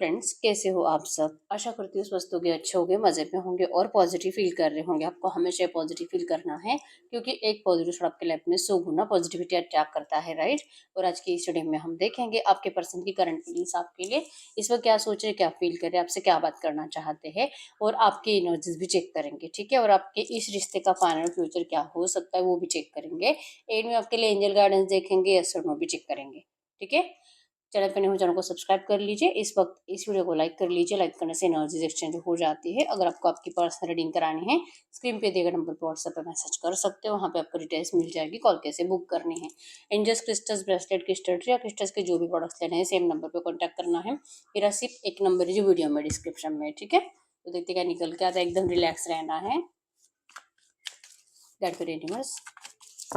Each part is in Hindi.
फ्रेंड्स, कैसे हो आप सब। आशा करती हूँ स्वस्थ होंगे, अच्छे होंगे, मजे में होंगे और पॉजिटिव फील कर रहे होंगे। आपको हमेशा पॉजिटिव फील करना है क्योंकि एक पॉजिटिव थॉट आपके लाइफ में 100 गुना पॉजिटिविटी अट्रैक्ट करता है, राइट। और आज की इस वीडियो में हम देखेंगे आपके पर्सन की करंट फीलिंग्स आपके लिए इस वक्त क्या सोच रहे, क्या फील कर रहे, आपसे क्या बात करना चाहते हैं और आपकी एनर्जीज भी चेक करेंगे, ठीक है। और आपके इस रिश्ते का फाइनल फ्यूचर क्या हो सकता है वो भी चेक करेंगे। एंड में आपके लिए एंजल गाइडेंस देखेंगे, यस और नो भी चेक करेंगे, ठीक है। चैनल पर नए हो चैनल को सब्सक्राइब कर लीजिए। इस वक्त इस वीडियो को लाइक कर लीजिए। लाइक करने से एनर्जीज एक्सचेंज हो जाती है। अगर आपको आपकी पर्सनल रीडिंग करानी है, स्क्रीन पे दिए गए नंबर पर व्हाट्सएप पर मैसेज कर सकते हो। वहाँ पे आपको डिटेल्स मिल जाएगी, कॉल कैसे बुक करनी है। Angels crystals, bracelet, crystal tree या क्रिस्टल्स के जो भी प्रोडक्ट्स लेने हैं सेम नंबर पर कॉन्टैक्ट करना है। मेरा सिर्फ एक नंबर है जो वीडियो में डिस्क्रिप्शन में, ठीक है। तो देखते क्या निकल के आता है। एकदम रिलैक्स रहना है। दैट फॉर यूनिवर्स,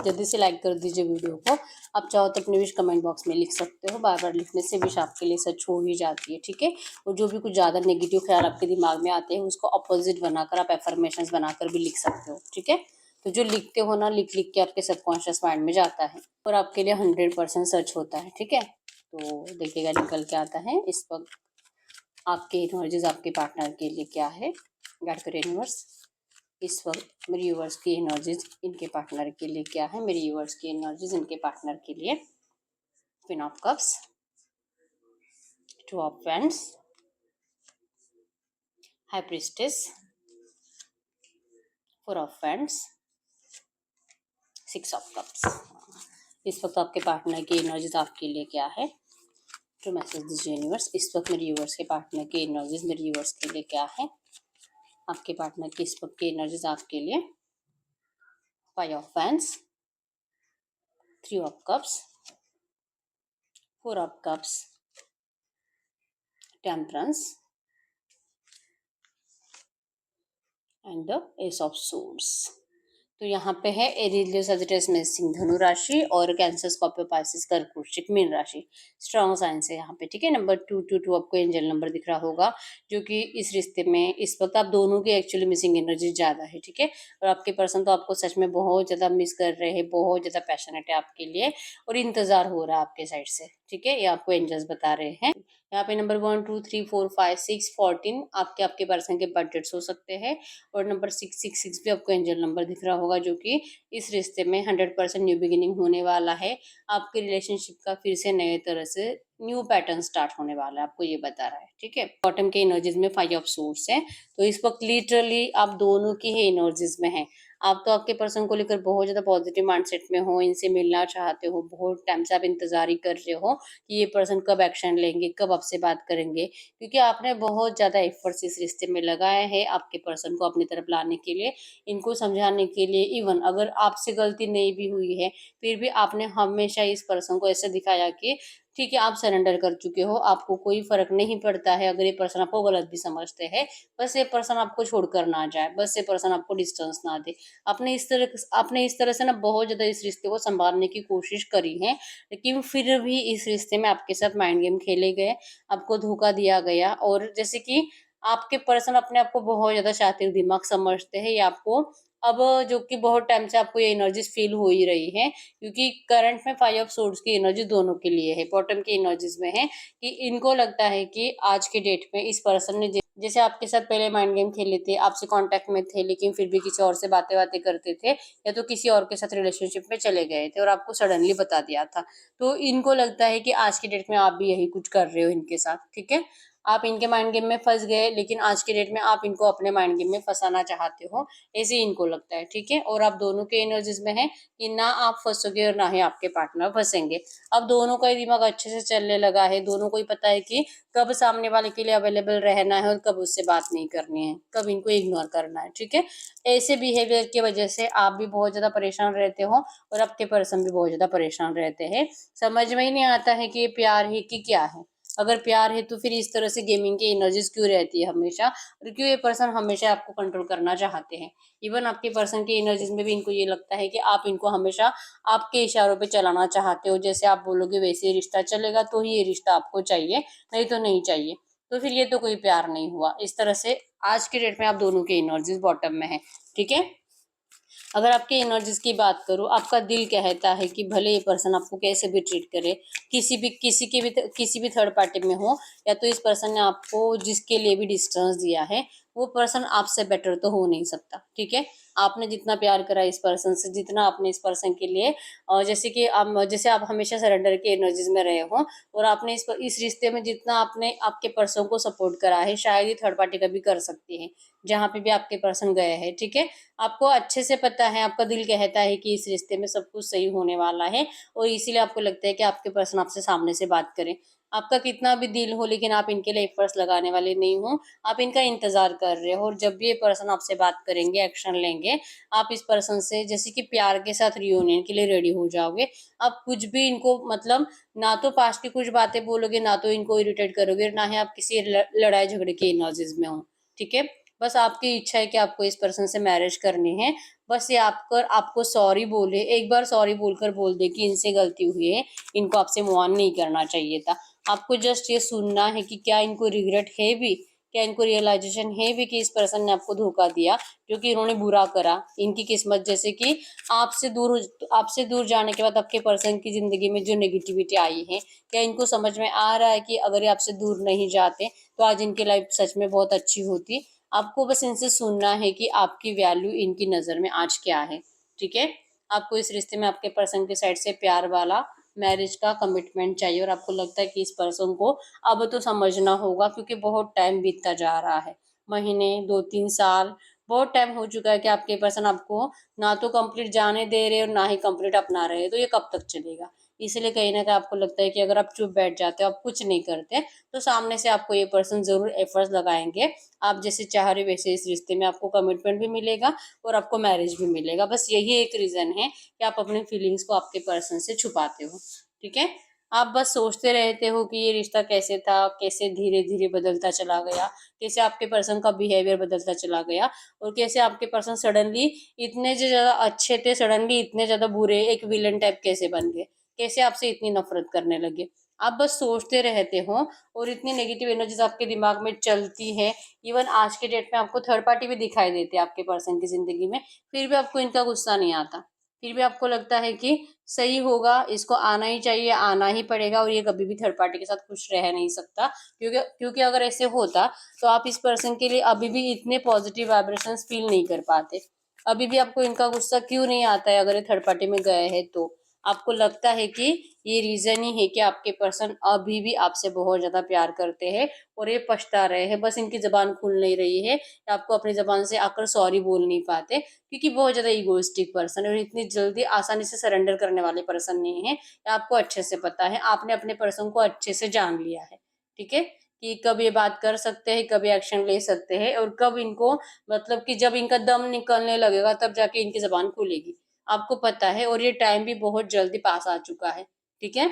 जल्दी से लाइक कर दीजिए वीडियो को। आप चाहो तो अपने विश कमेंट बॉक्स में लिख सकते हो। बार बार लिखने से विश आपके लिए सच हो ही जाती है, ठीक है। और जो भी कुछ ज़्यादा नेगेटिव ख्याल आपके दिमाग में आते हैं उसको अपोजिट बनाकर आप एफर्मेशंस बनाकर भी लिख सकते हो, ठीक है। तो जो लिखते हो ना, लिख लिख के आपके सबकॉन्शियस माइंड में जाता है और आपके लिए 100% सच होता है, ठीक है। तो देखिएगा निकल के आता है इस वक्त आपके एनर्जीज आपके पार्टनर के लिए क्या है। गाइड करिए यूनिवर्स, इस वक्त मेरी व्यूअर्स की एनर्जीज इनके पार्टनर के लिए क्या है। मेरी व्यूअर्स की एनर्जीज इनके पार्टनर के लिए। Queen of cups, two of wands, high priestess, four of wands, six of cups. इस वक्त आपके पार्टनर की एनर्जीज आपके लिए क्या है। जो मैसेज दीजिए यूनिवर्स, इस वक्त मेरी व्यूअर्स के पार्टनर की एनर्जीज मेरी व्यूअर्स के लिए क्या है। आपके पार्टनर की इस वक्त की एनर्जीज आपके लिए। Five of wands, three of cups, four of cups, temperance and the S of swords. तो यहाँ पे है एरीज, लियो, सजिटेरियस, मेष, सिंह, धनु राशि और कैंसर, स्कॉर्पियो, पाइसेस, कर्क, वृश्चिक, मीन राशि। स्ट्रॉन्ग साइंस है यहाँ पे, ठीक है। नंबर 222 आपको एंजल नंबर दिख रहा होगा, जो कि इस रिश्ते में इस वक्त आप दोनों की एक्चुअली मिसिंग एनर्जी ज्यादा है, ठीक है। और आपके पर्सन तो आपको सच में बहुत ज्यादा मिस कर रहे हैं, बहुत ज्यादा पैशनेट है आपके लिए और इंतजार हो रहा है आपके साइड से, ठीक है। ये आपको एंजल्स बता रहे हैं। यहाँ पे नंबर 1 2 3 4 5 6 14 आपके आपके पर्सन के बर्थ डेट्स हो सकते हैं। और नंबर 666 भी आपको एंजल नंबर दिख रहा होगा, जो कि इस रिश्ते में 100% न्यू बिगिनिंग होने वाला है। आपके रिलेशनशिप का फिर से नए तरह से न्यू पैटर्न स्टार्ट होने वाला है, आपको ये बता रहा है, ठीक है। बॉटम के एनर्जीज में 5 ऑफ सोर्स है। तो इस वक्त लिटरली आप दोनों की ही एनर्जीज में है। आप तो आपके पर्सन को लेकर बहुत ज्यादा पॉजिटिव माइंडसेट में हो, इनसे मिलना चाहते हो, बहुत टाइम से आप इंतजार ही कर रहे हो कि ये पर्सन कब एक्शन लेंगे, कब आपसे बात करेंगे, क्योंकि आपने बहुत ज्यादा एफर्ट्स इस रिश्ते में लगाए हैं आपके पर्सन को अपनी तरफ लाने के लिए, इनको समझाने के लिए। इवन अगर आपसे गलती नहीं भी हुई है फिर भी आपने हमेशा इस पर्सन को ऐसे दिखाया कि ठीक है, आप सरेंडर कर चुके हो, आपको कोई फर्क नहीं पड़ता है अगर ये पर्सन आपको गलत भी समझते हैं। बस ये पर्सन आपको छोड़कर ना जाए, बस ये पर्सन आपको डिस्टेंस ना दे। आपने इस तरह से ना बहुत ज्यादा इस रिश्ते को संभालने की कोशिश करी है, लेकिन फिर भी इस रिश्ते में आपके साथ माइंड गेम खेले गए, आपको धोखा दिया गया। और जैसे कि आपके पर्सन अपने आप को बहुत ज्यादा शातिर दिमाग समझते हैं, या आपको अब जो कि बहुत टाइम से आपको ये एनर्जीज फील हो ही रही है, क्योंकि करंट में 5 ऑफ सोर्ड्स की एनर्जी दोनों के लिए है, बॉटम की एनर्जीज में है कि इनको लगता है कि आज के डेट में इस पर्सन ने जैसे आपके साथ पहले माइंड गेम खेले थे, आपसे कांटेक्ट में थे लेकिन फिर भी किसी और से बातें बातें करते थे, या तो किसी और के साथ रिलेशनशिप में चले गए थे और आपको सडनली बता दिया था। तो इनको लगता है कि आज की डेट में आप भी यही कुछ कर रहे हो इनके साथ, ठीक है। आप इनके माइंड गेम में फंस गए, लेकिन आज के डेट में आप इनको अपने माइंड गेम में फंसाना चाहते हो, ऐसे इनको लगता है, ठीक है। और आप दोनों के एनर्जीज में है कि ना आप फंसोगे और ना ही आपके पार्टनर फंसेंगे। अब दोनों का ही दिमाग अच्छे से चलने लगा है, दोनों को ही पता है कि कब सामने वाले के लिए अवेलेबल रहना है और कब उससे बात नहीं करनी है, कब इनको इग्नोर करना है, ठीक है। ऐसे बिहेवियर की वजह से आप भी बहुत ज्यादा परेशान रहते हो और आपके पर्सन भी बहुत ज्यादा परेशान रहते हैं। समझ में ही नहीं आता है कि ये प्यार है कि क्या है। अगर प्यार है तो फिर इस तरह से गेमिंग की एनर्जीज क्यों रहती है हमेशा, और क्यों ये पर्सन हमेशा आपको कंट्रोल करना चाहते हैं। इवन आपके पर्सन की एनर्जीज में भी इनको ये लगता है कि आप इनको हमेशा आपके इशारों पे चलाना चाहते हो, जैसे आप बोलोगे वैसे ही रिश्ता चलेगा, तो ही ये रिश्ता आपको चाहिए, नहीं तो नहीं चाहिए। तो फिर ये तो कोई प्यार नहीं हुआ। इस तरह से आज के डेट में आप दोनों की एनर्जीज बॉटम में है, ठीक है। अगर आपकी एनर्जीज की बात करूँ, आपका दिल कहता है कि भले ये पर्सन आपको कैसे भी ट्रीट करे, किसी भी थर्ड पार्टी में हो, या तो इस पर्सन ने आपको जिसके लिए भी डिस्टेंस दिया है वो पर्सन आपसे बेटर तो हो नहीं सकता, ठीक है। आपने जितना प्यार करा इस पर्सन से, जितना आपने इस पर्सन के लिए जैसे आप हमेशा सरेंडर की एनर्जीज में रहे हो, और आपने इस रिश्ते में जितना आपने आपके पर्सन को सपोर्ट करा है, शायद ही थर्ड पार्टी कभी कर सकती है जहाँ पे भी आपके पर्सन गए हैं, ठीक है। आपको अच्छे से पता है, आपका दिल कहता है कि इस रिश्ते में सब कुछ सही होने वाला है, और इसीलिए आपको लगता है कि आपके पर्सन आपसे सामने से बात करें। आपका कितना भी दिल हो, लेकिन आप इनके लिए एफर्ट्स लगाने वाले नहीं हो, आप इनका इंतजार कर रहे हो, और जब भी ये पर्सन आपसे बात करेंगे, एक्शन लेंगे, आप इस पर्सन से जैसे कि प्यार के साथ रियूनियन के लिए रेडी हो जाओगे। आप कुछ भी इनको मतलब ना तो पास्ट की कुछ बातें बोलोगे, ना तो इनको इरिटेट करोगे, ना ही आप किसी लड़ाई झगड़े की एनर्जीज में हो, ठीक है। बस आपकी इच्छा है कि आपको इस पर्सन से मैरिज करनी है। बस ये आपको सॉरी बोले, एक बार सॉरी बोलकर बोल दे कि इनसे गलती हुई है, इनको आपसे मूव ऑन नहीं करना चाहिए था। आपको जस्ट ये सुनना है कि क्या इनको रिग्रेट है भी, क्या इनको रियलाइजेशन है भी कि इस पर्सन ने आपको धोखा दिया, जो कि इन्होंने बुरा करा। इनकी किस्मत जैसे कि आपसे दूर जाने के बाद आपके पर्सन की जिंदगी में जो नेगेटिविटी आई है, क्या इनको समझ में आ रहा है कि अगर ये आपसे दूर नहीं जाते तो आज इनकी लाइफ सच में बहुत अच्छी होती। आपको बस इनसे सुनना है कि आपकी वैल्यू इनकी नज़र में आज क्या है, ठीक है। आपको इस रिश्ते में आपके पर्सन की साइड से प्यार वाला मैरिज का कमिटमेंट चाहिए, और आपको लगता है कि इस पर्सन को अब तो समझना होगा, क्योंकि बहुत टाइम बीतता जा रहा है, महीने 2-3 साल, बहुत टाइम हो चुका है कि आपके पर्सन आपको ना तो कंप्लीट जाने दे रहे और ना ही कंप्लीट अपना रहे, तो ये कब तक चलेगा। इसलिए कहीं ना कहीं आपको लगता है कि अगर आप चुप बैठ जाते हो, आप कुछ नहीं करते, तो सामने से आपको ये पर्सन जरूर एफर्ट्स लगाएंगे। आप जैसे चाह रहे वैसे इस रिश्ते में आपको कमिटमेंट भी मिलेगा और आपको मैरिज भी मिलेगा। बस यही एक रीजन है कि आप अपने फीलिंग्स को आपके पर्सन से छुपाते हो, ठीक है। आप बस सोचते रहते हो कि ये रिश्ता कैसे था, कैसे धीरे धीरे बदलता चला गया, कैसे आपके पर्सन का बिहेवियर बदलता चला गया, और कैसे आपके पर्सन सडनली इतने जो ज्यादा अच्छे थे, सडनली इतने ज्यादा बुरे, एक विलन टाइप कैसे बन गए, कैसे आपसे इतनी नफरत करने लगे। आप बस सोचते रहते हो, और इतनी नेगेटिव एनर्जीज आपके दिमाग में चलती है। इवन आज के डेट में आपको थर्ड पार्टी भी दिखाई देते हैं आपके पर्सन की जिंदगी में, फिर भी आपको इनका गुस्सा नहीं आता। फिर भी आपको लगता है कि सही होगा, इसको आना ही चाहिए, आना ही पड़ेगा, और ये कभी भी थर्ड पार्टी के साथ खुश रह नहीं सकता। क्योंकि अगर ऐसे होता तो आप इस पर्सन के लिए अभी भी इतने पॉजिटिव वाइब्रेशंस फील नहीं कर पाते। अभी भी आपको इनका गुस्सा क्यों नहीं आता है अगर ये थर्ड पार्टी में गए हैं तो। आपको लगता है कि ये रीजन ही है कि आपके पर्सन अभी भी आपसे बहुत ज्यादा प्यार करते हैं, और ये पछता रहे हैं, बस इनकी जबान खुल नहीं रही है, आपको अपनी जबान से आकर सॉरी बोल नहीं पाते, क्योंकि बहुत ज्यादा इगोइस्टिक पर्सन है, और इतनी जल्दी आसानी से सरेंडर करने वाले पर्सन नहीं है। आपको अच्छे से पता है, आपने अपने पर्सन को अच्छे से जान लिया है, ठीक है, कि कब ये बात कर सकते हैं, कब एक्शन ले सकते हैं, और कब इनको मतलब कि जब इनका दम निकलने लगेगा तब जाके इनकी जबान खुलेगी। आपको पता है, और ये टाइम भी बहुत जल्दी पास आ चुका है, ठीक है।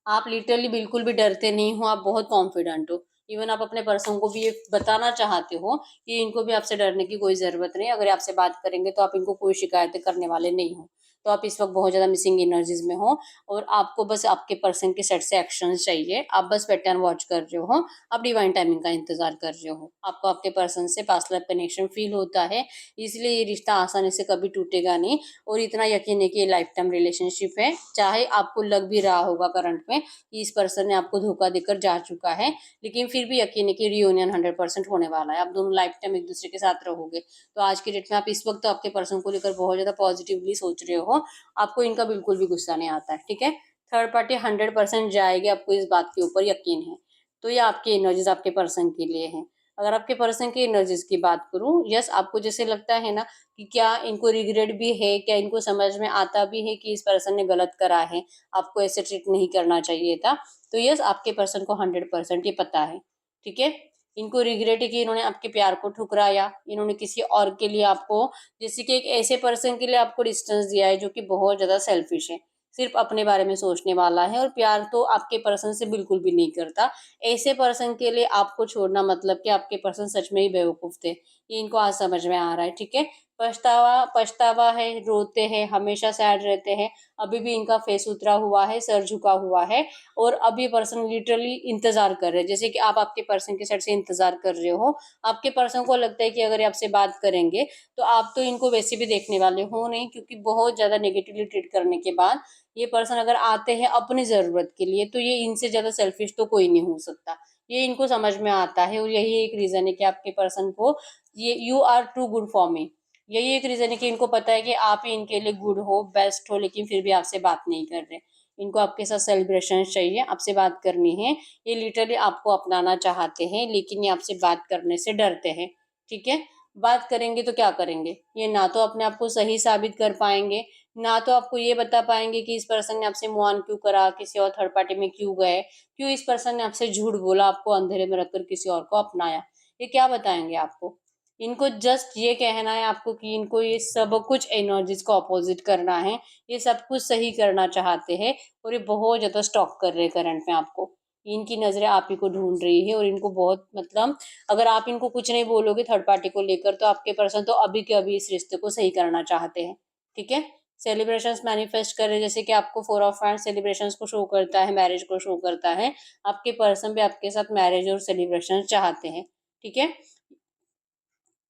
आप लिटरली बिल्कुल भी डरते नहीं हो, आप बहुत कॉन्फिडेंट हो। इवन आप अपने पर्सन को भी ये बताना चाहते हो कि इनको भी आपसे डरने की कोई ज़रूरत नहीं, अगर ये आपसे बात करेंगे तो आप इनको कोई शिकायतें करने वाले नहीं हो। तो आप इस वक्त बहुत ज़्यादा मिसिंग एनर्जीज में हो, और आपको बस आपके पर्सन के सेट से एक्शन चाहिए। आप बस पैटर्न वॉच कर रहे हो, आप डिवाइन टाइमिंग का इंतजार कर रहे हो, आपको आपके पर्सन से पास्ट लाइफ कनेक्शन फील होता है, इसलिए ये रिश्ता आसानी से कभी टूटेगा नहीं। और इतना यकीन है कि ये लाइफ टाइम रिलेशनशिप है, चाहे आपको लग भी रहा होगा करंट में कि इस पर्सन ने आपको धोखा देकर जा चुका है, लेकिन फिर भी यकीन है कि रियूनियन 100% होने वाला है, आप दोनों लाइफ टाइम एक दूसरे के साथ रहोगे। तो आज की डेट में आप इस वक्त तो आपके पर्सन को लेकर बहुत ज्यादा पॉजिटिवली सोच रहे हो, आपको इनका बिल्कुल भी गुस्सा नहीं आता है, ठीक है। थर्ड पार्टी 100% जाएगी, आपको इस बात के ऊपर यकीन है। तो ये आपकी एनर्जीज आपके पर्सन के लिए है। अगर आपके पर्सन की एनर्जीज की बात करूं, यस, आपको जैसे लगता है ना कि क्या इनको रिग्रेट भी है, क्या इनको समझ में आता भी है कि इस पर्सन ने गलत करा है, आपको ऐसे ट्रीट नहीं करना चाहिए था, तो यस, आपके पर्सन को 100% ये पता है, ठीक है। इनको रिग्रेट है कि इन्होंने आपके प्यार को ठुकराया, इन्होंने किसी और के लिए आपको, जैसे कि एक ऐसे पर्सन के लिए आपको डिस्टेंस दिया है जो कि बहुत ज्यादा सेल्फिश है, सिर्फ अपने बारे में सोचने वाला है, और प्यार तो आपके पर्सन से बिल्कुल भी नहीं करता। ऐसे पर्सन के लिए आपको छोड़ना मतलब कि आपके पर्सन सच में ही बेवकूफ थे, ये इनको आज समझ में आ रहा है, ठीक है। पछतावा पछतावा है, रोते हैं, हमेशा सैड रहते हैं, अभी भी इनका फेस उतरा हुआ है, सर झुका हुआ है और अभी पर्सन लिटरली इंतजार कर रहे हैं, जैसे कि आप आपके पर्सन के साइड से इंतजार कर रहे हो। आपके पर्सन को लगता है कि अगर ये आपसे बात करेंगे तो आप तो इनको वैसे भी देखने वाले हो नहीं, क्योंकि बहुत ज्यादा नेगेटिवली ट्रीट करने के बाद ये पर्सन अगर आते हैं अपनी जरूरत के लिए तो ये इनसे ज्यादा सेल्फिश तो कोई नहीं हो सकता। ये इनको समझ में आता है और यही एक रीजन है कि आपके पर्सन को ये you are too good for me, यही एक रीजन है कि इनको पता है कि आप ही इनके लिए गुड हो, बेस्ट हो, लेकिन फिर भी आपसे बात नहीं कर रहे। इनको आपके साथ सेलिब्रेशन चाहिए, आपसे बात करनी है। ये लिटरली आपको अपनाना चाहते हैं लेकिन ये आपसे बात करने से डरते हैं। ठीक है, बात करेंगे तो क्या करेंगे, ये ना तो अपने आप को सही साबित कर पाएंगे, ना तो आपको ये बता पाएंगे कि इस पर्सन ने आपसे मुआन क्यों करा, किसी और थर्ड पार्टी में क्यों गए, क्यों इस पर्सन ने आपसे झूठ बोला, आपको अंधेरे में रखकर किसी और को अपनाया। ये क्या बताएंगे आपको। इनको जस्ट ये कहना है आपको कि इनको ये सब कुछ एनर्जीज को अपोजिट करना है, ये सब कुछ सही करना चाहते हैं और ये बहुत ज्यादा स्टॉक कर रहे हैं करंट में आपको। इनकी नजरें आप ही को ढूंढ रही है और इनको बहुत मतलब अगर आप इनको कुछ नहीं बोलोगे थर्ड पार्टी को लेकर तो आपके पर्सन तो अभी के अभी इस रिश्ते को सही करना चाहते हैं। ठीक है, सेलिब्रेशंस मैनिफेस्ट करें, जैसे कि आपको फोर ऑफ हैंड सेलिब्रेशंस को शो करता है, मैरिज को शो करता है। आपके पर्सन भी आपके साथ मैरिज और सेलिब्रेशन चाहते हैं। ठीक है,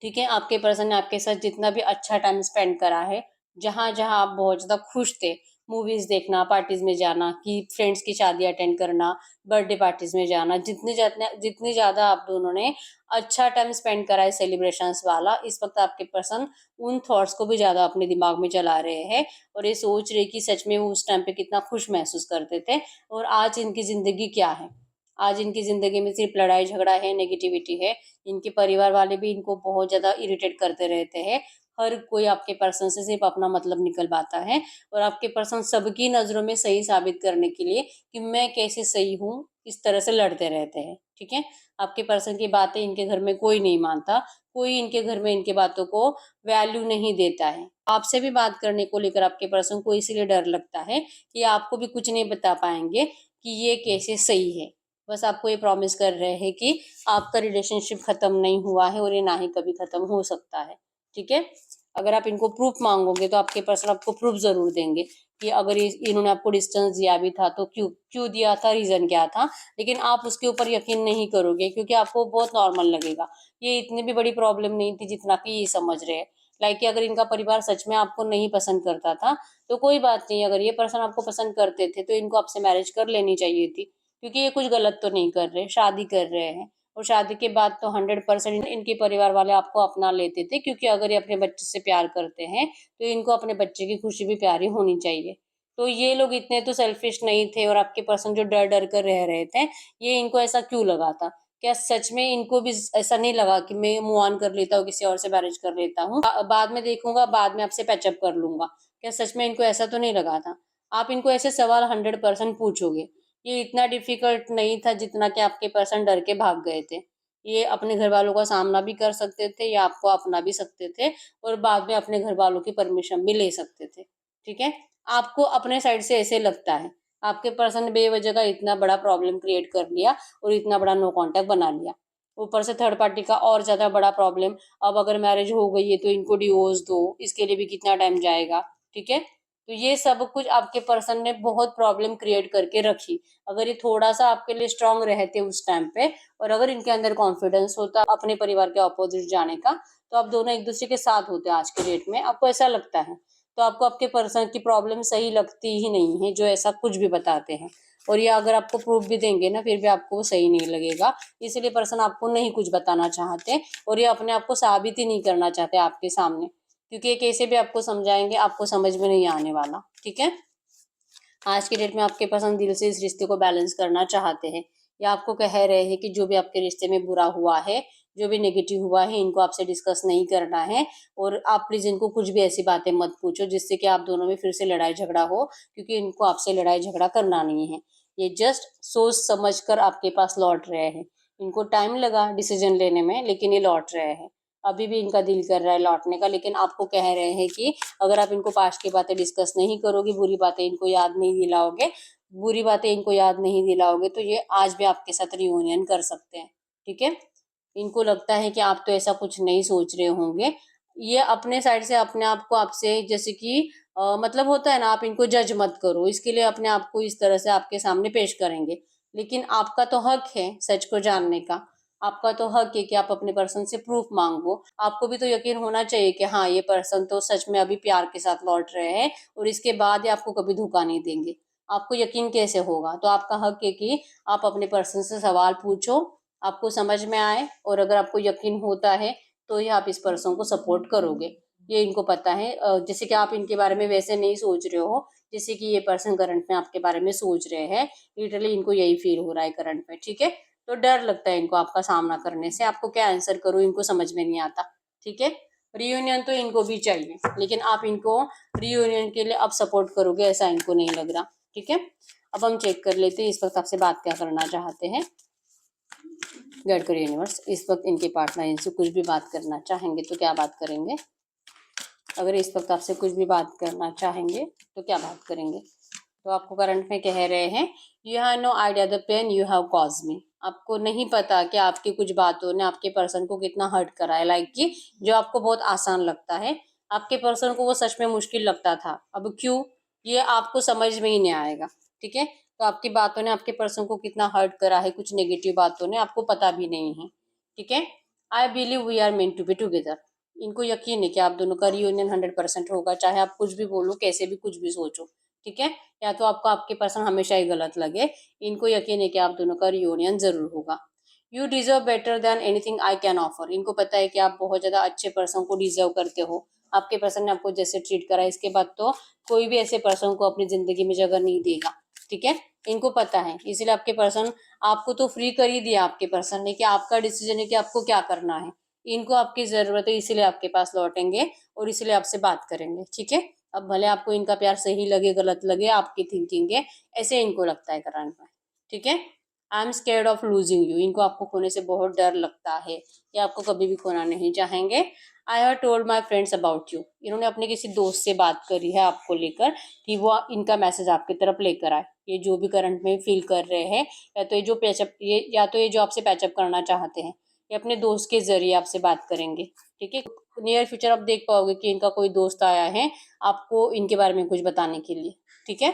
ठीक है, आपके पर्सन ने आपके साथ जितना भी अच्छा टाइम स्पेंड करा है, जहां जहां आप बहुत ज्यादा खुश थे, मूवीज देखना, पार्टीज में जाना, कि फ्रेंड्स की शादी अटेंड करना, बर्थडे पार्टीज में जाना, जितनी ज्यादा आप दोनों ने अच्छा टाइम स्पेंड करा है सेलिब्रेशंस वाला, इस वक्त आपके पर्सन उन थॉट्स को भी ज्यादा अपने दिमाग में चला रहे हैं और ये सोच रहे कि सच में वो उस टाइम पे कितना खुश महसूस करते थे और आज इनकी जिंदगी क्या है। आज इनकी जिंदगी में सिर्फ लड़ाई झगड़ा है, नेगेटिविटी है। इनके परिवार वाले भी इनको बहुत ज्यादा इरिटेट करते रहते हैं। हर कोई आपके पर्सन से सिर्फ अपना मतलब निकलवाता है और आपके पर्सन सबकी नजरों में सही साबित करने के लिए कि मैं कैसे सही हूँ, इस तरह से लड़ते रहते हैं। ठीक है, आपके पर्सन की बातें इनके घर में कोई नहीं मानता, कोई इनके घर में इनके बातों को वैल्यू नहीं देता है। आपसे भी बात करने को लेकर आपके पर्सन को इसीलिए डर लगता है कि आपको भी कुछ नहीं बता पाएंगे कि ये कैसे सही है। बस आपको ये प्रॉमिस कर रहे हैं कि आपका रिलेशनशिप खत्म नहीं हुआ है और ये ना ही कभी खत्म हो सकता है। ठीक है, अगर आप इनको प्रूफ मांगोगे तो आपके पर्सन आपको प्रूफ जरूर देंगे कि अगर इन्होंने आपको डिस्टेंस दिया भी था तो क्यों क्यों दिया था, रीजन क्या था, लेकिन आप उसके ऊपर यकीन नहीं करोगे क्योंकि आपको बहुत नॉर्मल लगेगा। ये इतनी भी बड़ी प्रॉब्लम नहीं थी जितना कि ये समझ रहे हैं। लाइक कि अगर इनका परिवार सच में आपको नहीं पसंद करता था तो कोई बात नहीं, अगर ये पर्सन आपको पसंद करते थे तो इनको आपसे मैरिज कर लेनी चाहिए थी, क्योंकि ये कुछ गलत तो नहीं कर रहे, शादी कर रहे हैं और शादी के बाद तो 100% इनके परिवार वाले आपको अपना लेते थे, क्योंकि अगर ये अपने बच्चे से प्यार करते हैं तो इनको अपने बच्चे की खुशी भी प्यारी होनी चाहिए। तो ये लोग इतने तो सेल्फिश नहीं थे और आपके पर्सन जो डर डर कर रह रहे थे, ये इनको ऐसा क्यों लगा था। क्या सच में इनको भी ऐसा नहीं लगा कि मैं मूव ऑन कर लेता हूँ, किसी और से मैरिज कर लेता हूँ, बाद में देखूंगा, बाद में आपसे पैचअप कर लूंगा, क्या सच में इनको ऐसा तो नहीं लगा था। आप इनको ऐसे सवाल 100% पूछोगे। ये इतना डिफिकल्ट नहीं था जितना कि आपके पर्सन डर के भाग गए थे। ये अपने घर वालों का सामना भी कर सकते थे या आपको अपना भी सकते थे और बाद में अपने घर वालों की परमिशन भी ले सकते थे। ठीक है, आपको अपने साइड से ऐसे लगता है, आपके पर्सन ने बेवजह का इतना बड़ा प्रॉब्लम क्रिएट कर लिया और इतना बड़ा नो कांटेक्ट बना लिया। ऊपर से थर्ड पार्टी का और ज्यादा बड़ा प्रॉब्लम, अब अगर मैरिज हो गई है तो इनको डिवोर्स दो, इसके लिए भी कितना टाइम जाएगा। ठीक है, तो ये सब कुछ आपके पर्सन ने बहुत प्रॉब्लम क्रिएट करके रखी। अगर ये थोड़ा सा आपके लिए स्ट्रांग रहते उस टाइम पे और अगर इनके अंदर कॉन्फिडेंस होता अपने परिवार के ऑपोजिट जाने का, तो आप दोनों एक दूसरे के साथ होते आज के डेट में। आपको ऐसा लगता है तो आपको आपके पर्सन की प्रॉब्लम सही लगती ही नहीं है जो ऐसा कुछ भी बताते हैं, और ये अगर आपको प्रूफ भी देंगे ना फिर भी आपको वो सही नहीं लगेगा। इसलिए पर्सन आपको नहीं कुछ बताना चाहते और ये अपने आप को साबित ही नहीं करना चाहते आपके सामने, क्योंकि ये कैसे भी आपको समझाएंगे आपको समझ में नहीं आने वाला। ठीक है, आज की डेट में आपके पसंद दिल से इस रिश्ते को बैलेंस करना चाहते हैं या आपको कह रहे हैं कि जो भी आपके रिश्ते में बुरा हुआ है, जो भी नेगेटिव हुआ है, इनको आपसे डिस्कस नहीं करना है और आप प्लीज इनको कुछ भी ऐसी बातें मत पूछो जिससे कि आप दोनों में फिर से लड़ाई झगड़ा हो, क्योंकि इनको आपसे लड़ाई झगड़ा करना नहीं है। ये जस्ट सोच समझ कर आपके पास लौट रहे हैं। इनको टाइम लगा डिसीजन लेने में लेकिन ये लौट रहे हैं। अभी भी इनका दिल कर रहा है लौटने का, लेकिन आपको कह रहे हैं कि अगर आप इनको पास्ट की बातें डिस्कस नहीं करोगे, बुरी बातें इनको याद नहीं दिलाओगे, बुरी बातें इनको याद नहीं दिलाओगे, तो ये आज भी आपके साथ रियूनियन कर सकते हैं। ठीक है, इनको लगता है कि आप तो ऐसा कुछ नहीं सोच रहे होंगे, ये अपने साइड से अपने आप को आपसे जैसे कि मतलब होता है ना, आप इनको जज मत करो, इसके लिए अपने आप को इस तरह से आपके सामने पेश करेंगे। लेकिन आपका तो हक है सच को जानने का, आपका तो हक है कि आप अपने पर्सन से प्रूफ मांगो। आपको भी तो यकीन होना चाहिए कि हाँ, ये पर्सन तो सच में अभी प्यार के साथ लौट रहे हैं और इसके बाद ये आपको कभी धोखा नहीं देंगे। आपको यकीन कैसे होगा? तो आपका हक है कि आप अपने पर्सन से सवाल पूछो, आपको समझ में आए, और अगर आपको यकीन होता है तो ही आप इस पर्सन को सपोर्ट करोगे। ये इनको पता है, जैसे कि आप इनके बारे में वैसे नहीं सोच रहे हो जैसे कि ये पर्सन करंट में आपके बारे में सोच रहे हैं। लिटरली इनको यही फील हो रहा है करंट में, ठीक है। तो डर लगता है इनको आपका सामना करने से, आपको क्या आंसर करूँ इनको समझ में नहीं आता, ठीक है। रियूनियन तो इनको भी चाहिए, लेकिन आप इनको रियूनियन के लिए अब सपोर्ट करोगे ऐसा इनको नहीं लग रहा, ठीक है। अब हम चेक कर लेते हैं इस वक्त आपसे बात क्या करना चाहते हैं। गाइड करो यूनिवर्स, इस वक्त इनके पार्टनर इनसे कुछ भी बात करना चाहेंगे तो क्या बात करेंगे? अगर इस वक्त आपसे कुछ भी बात करना चाहेंगे तो क्या बात करेंगे? तो आपको करंट में कह रहे हैं, you have no idea the pain you have caused me. आपको नहीं पता कि आपकी कुछ बातों ने आपके पर्सन को कितना हर्ट करा है। लाइक कि जो आपको बहुत आसान लगता है, आपके पर्सन को वो सच में मुश्किल लगता था। अब क्यों, ये आपको समझ में ही नहीं आएगा, ठीक है। तो आपकी बातों ने आपके पर्सन को कितना हर्ट करा है, कुछ नेगेटिव बातों ने, आपको पता भी नहीं है, ठीक है। I believe we are meant to be together. इनको यकीन है कि आप दोनों का रियूनियन 100% होगा, चाहे आप कुछ भी बोलो, कैसे भी कुछ भी सोचो, ठीक है। या तो आपको आपके पर्सन हमेशा ही गलत लगे, इनको यकीन है कि आप दोनों का रियूनियन जरूर होगा। You deserve better than anything I can offer. इनको पता है कि आप बहुत ज्यादा अच्छे पर्सन को डिजर्व करते हो। आपके पर्सन ने आपको जैसे ट्रीट करा, इसके बाद तो कोई भी ऐसे पर्सन को अपनी जिंदगी में जगह नहीं देगा, ठीक है। इनको पता है, इसीलिए आपके पर्सन आपको तो फ्री कर ही दिया आपके पर्सन ने, कि आपका डिसीजन है कि आपको क्या करना है। इनको आपकी जरूरत है, इसीलिए आपके पास लौटेंगे और इसीलिए आपसे बात करेंगे, ठीक है। अब भले आपको इनका प्यार सही लगे गलत लगे, आपकी थिंकिंग है, ऐसे इनको लगता है करंट में, ठीक है। I am scared of losing you. इनको आपको खोने से बहुत डर लगता है, ये आपको कभी भी खोना नहीं चाहेंगे। I have told my friends about you. इन्होंने अपने किसी दोस्त से बात करी है आपको लेकर कि वो इनका मैसेज आपकी तरफ लेकर आए। ये जो भी करंट में फील कर रहे हैं, या तो ये जो पैचअप, ये जो आपसे पैचअप करना चाहते हैं, ये अपने दोस्त के जरिए आपसे बात करेंगे, ठीक है। नियर फ्यूचर आप देख पाओगे कि इनका कोई दोस्त आया है आपको इनके बारे में कुछ बताने के लिए, ठीक है।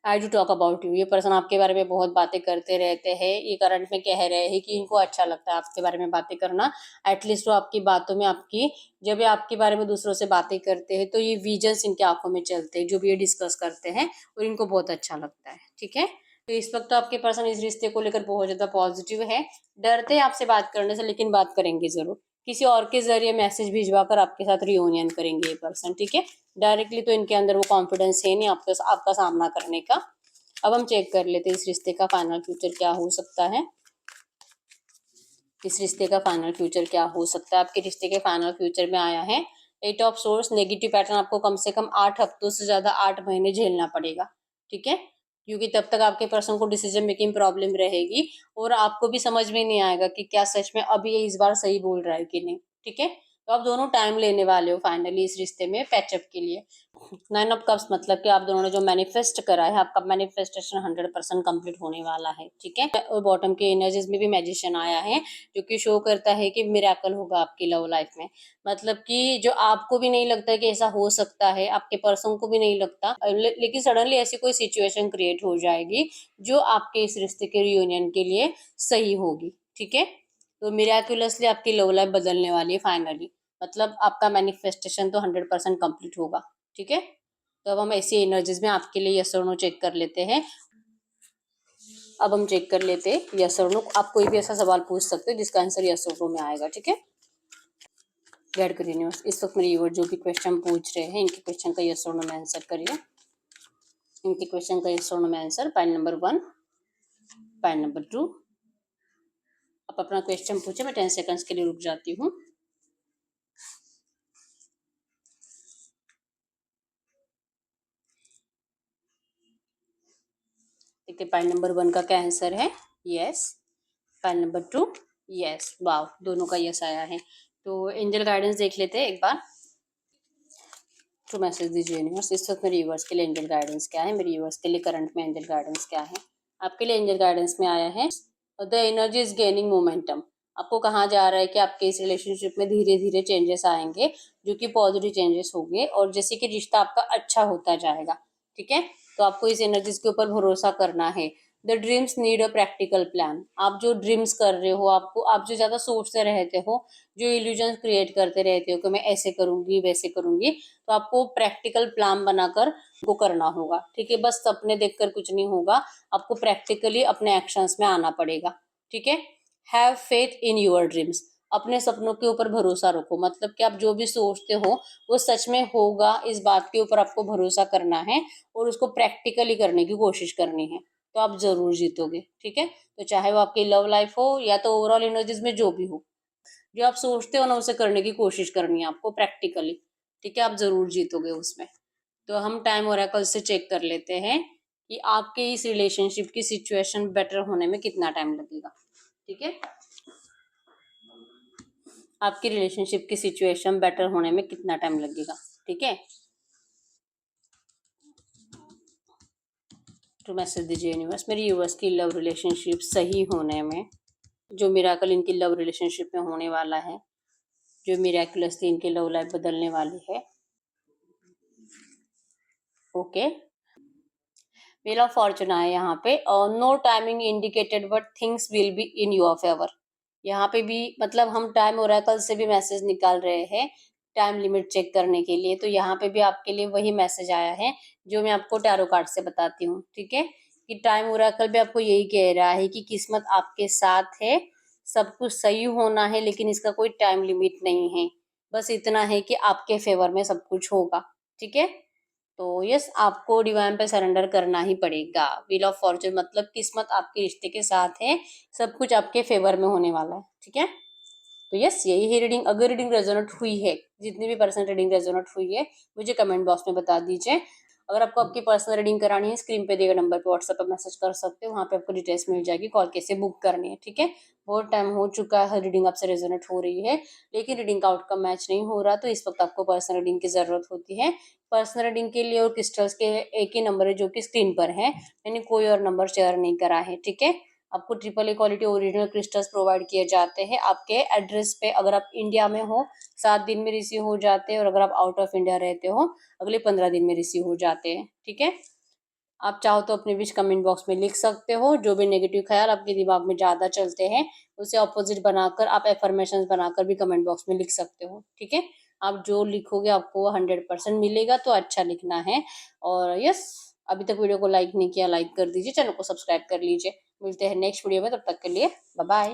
I do talk about you. ये पर्सन आपके बारे में बहुत बातें करते रहते हैं। ये करंट में कह रहे हैं कि इनको अच्छा लगता है आपके बारे में बातें करना। एटलीस्ट वो आपकी बातों में आपकी, जब ये आपके बारे में दूसरों से बातें करते हैं तो ये विजन्स इनके आंखों में चलते हैं, जो भी ये डिस्कस करते हैं, और इनको बहुत अच्छा लगता है, ठीक है। तो इस वक्त तो आपके पर्सन इस रिश्ते को लेकर बहुत ज्यादा पॉजिटिव है। डरते हैं आपसे बात करने से, लेकिन बात करेंगे जरूर। किसी और के जरिए मैसेज भिजवा कर आपके साथ रियूनियन करेंगे ये पर्सन, ठीक है। डायरेक्टली तो इनके अंदर वो कॉन्फिडेंस है नहीं आपका सामना करने का। अब हम चेक कर लेते हैं इस रिश्ते का फाइनल फ्यूचर क्या हो सकता है। इस रिश्ते का फाइनल फ्यूचर क्या हो सकता है? आपके रिश्ते के फाइनल फ्यूचर में आया है 8 ऑफ सोर्स। नेगेटिव पैटर्न आपको कम से कम 8 हफ्तों से ज्यादा 8 महीने झेलना पड़ेगा, ठीक है। क्योंकि तब तक आपके पर्सन को डिसीजन मेकिंग प्रॉब्लम रहेगी, और आपको भी समझ में नहीं आएगा कि क्या सच में अब ये इस बार सही बोल रहा है कि नहीं, ठीक है। तो आप दोनों टाइम लेने वाले हो फाइनली इस रिश्ते में पैचअप के लिए। 9 ऑफ कप्स मतलब कि आप दोनों ने जो मैनिफेस्ट करा है, आपका मैनिफेस्टेशन 100% कंप्लीट होने वाला है, ठीक है। और बॉटम के एनर्जीज में भी मैजिशियन आया है, जो कि शो करता है कि मिरेकल होगा आपकी लव लाइफ में। मतलब कि जो आपको भी नहीं लगता है कि ऐसा हो सकता है, आपके पर्सन को भी नहीं लगता, लेकिन सडनली ऐसी कोई सिचुएशन क्रिएट हो जाएगी जो आपके इस रिश्ते के रियूनियन के लिए सही होगी, ठीक है। तो मिराकुलसली आपकी लव लाइफ बदलने वाली है फाइनली। मतलब आपका मैनिफेस्टेशन तो 100% कंप्लीट होगा, ठीक है। तो अब हम ऐसी एनर्जीज में आपके लिए यस और नो चेक कर लेते हैं। अब हम चेक कर लेते हैं यस और नो। आप कोई भी ऐसा सवाल पूछ सकते हो जिसका आंसर यस और नो में आएगा, ठीक है। गाइड करिए यूनिवर्स, इस वक्त मेरे व्यूअर जो भी क्वेश्चन पूछ रहे हैं, इनके क्वेश्चन का यस और नो में आंसर करिए। इनके क्वेश्चन का यस और नो में answer pile number 1, pile number 2। आप अपना क्वेश्चन पूछे, मैं 10 सेकंड्स के लिए रुक जाती हूँ। देखिए पाइल नंबर 1 का क्या आंसर है, yes. Pile number 2, yes. Wow, दोनों का यस आया है। तो एंजल गाइडेंस देख लेते हैं एक बार। तो मैसेज दीजिए यूनिवर्स, इस वक्त मेरे व्यूअर्स के लिए एंजल गाइडेंस क्या है, मेरे व्यूअर्स के लिए करंट में एंजल गाइडेंस क्या है। आपके लिए एंजल गाइडेंस में आया है the energy is gaining momentum. आपको कहा जा रहा है कि आपके इस रिलेशनशिप में धीरे धीरे चेंजेस आएंगे, जो कि पॉजिटिव चेंजेस होंगे, और जैसे कि रिश्ता आपका अच्छा होता जाएगा। ठीक है, तो आपको इस एनर्जीज के ऊपर भरोसा करना है। The dreams need a practical plan. आप जो ड्रीम्स कर रहे हो, आप जो ज्यादा सोचते रहते हो, जो इल्यूजन क्रिएट करते रहते हो कि मैं ऐसे करूंगी वैसे करूंगी, तो आपको प्रैक्टिकल प्लान बनाकर को करना होगा। ठीक है, बस सपने देखकर कुछ नहीं होगा, आपको प्रैक्टिकली अपने एक्शंस में आना पड़ेगा। ठीक है, have faith in your dreams. अपने सपनों के ऊपर भरोसा रखो, मतलब कि आप जो भी सोचते हो वो सच में होगा, इस बात के ऊपर आपको भरोसा करना है और उसको प्रैक्टिकली करने की कोशिश करनी है, तो आप जरूर जीतोगे। ठीक है, तो चाहे वो आपकी लव लाइफ हो या तो ओवरऑल एनर्जीज में जो भी हो, जो आप सोचते हो ना उसे करने की कोशिश करनी है आपको प्रैक्टिकली। ठीक है, आप जरूर जीतोगे उसमें। तो हम टाइम ओरेकल से चेक कर लेते हैं कि आपके इस रिलेशनशिप की सिचुएशन बेटर होने में कितना टाइम लगेगा। ठीक है, आपकी रिलेशनशिप की सिचुएशन बेटर होने में कितना टाइम लगेगा। ठीक है, तो मैसेज दीजिए यूनिवर्स, मेरी यूनिवर्स की लव रिलेशनशिप सही होने में, जो मिराकल इनकी लव रिलेशनशिप में होने वाला है, जो मिराकुलसली इनकी लव लाइफ बदलने वाली है। ओके, व्हील ऑफ फॉर्चून है यहाँ पे, और no timing indicated but things will be in your favour. यहाँ पे भी मतलब हम टाइम ओरेकल से भी मैसेज निकाल रहे हैं टाइम लिमिट चेक करने के लिए, तो यहाँ पे भी आपके लिए वही मैसेज आया है जो मैं आपको टैरो कार्ड से बताती हूँ। ठीक है, कि टाइम ओरेकल भी आपको यही कह रहा है कि किस्मत आपके साथ है, सब कुछ सही होना है, लेकिन इसका कोई टाइम लिमिट नहीं है, बस इतना है कि आपके फेवर में सब कुछ होगा। ठीक है, तो यस, आपको डिवाइन पे सरेंडर करना ही पड़ेगा। व्हील ऑफ फॉर्चून मतलब किस्मत आपके रिश्ते के साथ है, सब कुछ आपके फेवर में होने वाला है। ठीक है, तो यस, यही है रीडिंग। अगर रीडिंग रेजोनेट हुई है, जितनी भी पर्सन रीडिंग रेजोनेट हुई है, मुझे कमेंट बॉक्स में बता दीजिए। अगर आपको आपकी पर्सनल रीडिंग करानी है, स्क्रीन पे दिए गए नंबर पे व्हाट्सएप पर मैसेज कर सकते हो, वहाँ पे आपको डिटेल्स मिल जाएगी, कॉल कैसे बुक करनी है। ठीक है, बहुत टाइम हो चुका है रीडिंग आपसे रेजोनेट हो रही है, लेकिन रीडिंग का आउटकम मैच नहीं हो रहा, तो इस वक्त आपको पर्सनल रीडिंग की जरूरत होती है। पर्सनल रीडिंग के लिए और क्रिस्टल्स के एक ही नंबर है जो कि स्क्रीन पर है, मैंने कोई और नंबर शेयर नहीं करा है। ठीक है, आपको triple A quality original crystals provide किए जाते हैं आपके एड्रेस पे। अगर आप इंडिया में हो 7 दिन में रिसीव हो जाते हैं, और अगर आप आउट ऑफ इंडिया रहते हो अगले 15 दिन में रिसीव हो जाते हैं। ठीक है, आप चाहो तो अपने विश कमेंट बॉक्स में लिख सकते हो, जो भी नेगेटिव ख्याल आपके दिमाग में ज़्यादा चलते हैं उसे ऑपोजिट बनाकर आप एफर्मेशन बनाकर भी कमेंट बॉक्स में लिख सकते हो। ठीक है, आप जो लिखोगे आपको 100% मिलेगा, तो अच्छा लिखना है। और यस, अभी तक वीडियो को लाइक नहीं किया, लाइक कर दीजिए, चैनल को सब्सक्राइब कर लीजिए। मिलते हैं नेक्स्ट वीडियो में, तब तक के लिए बाय बाय।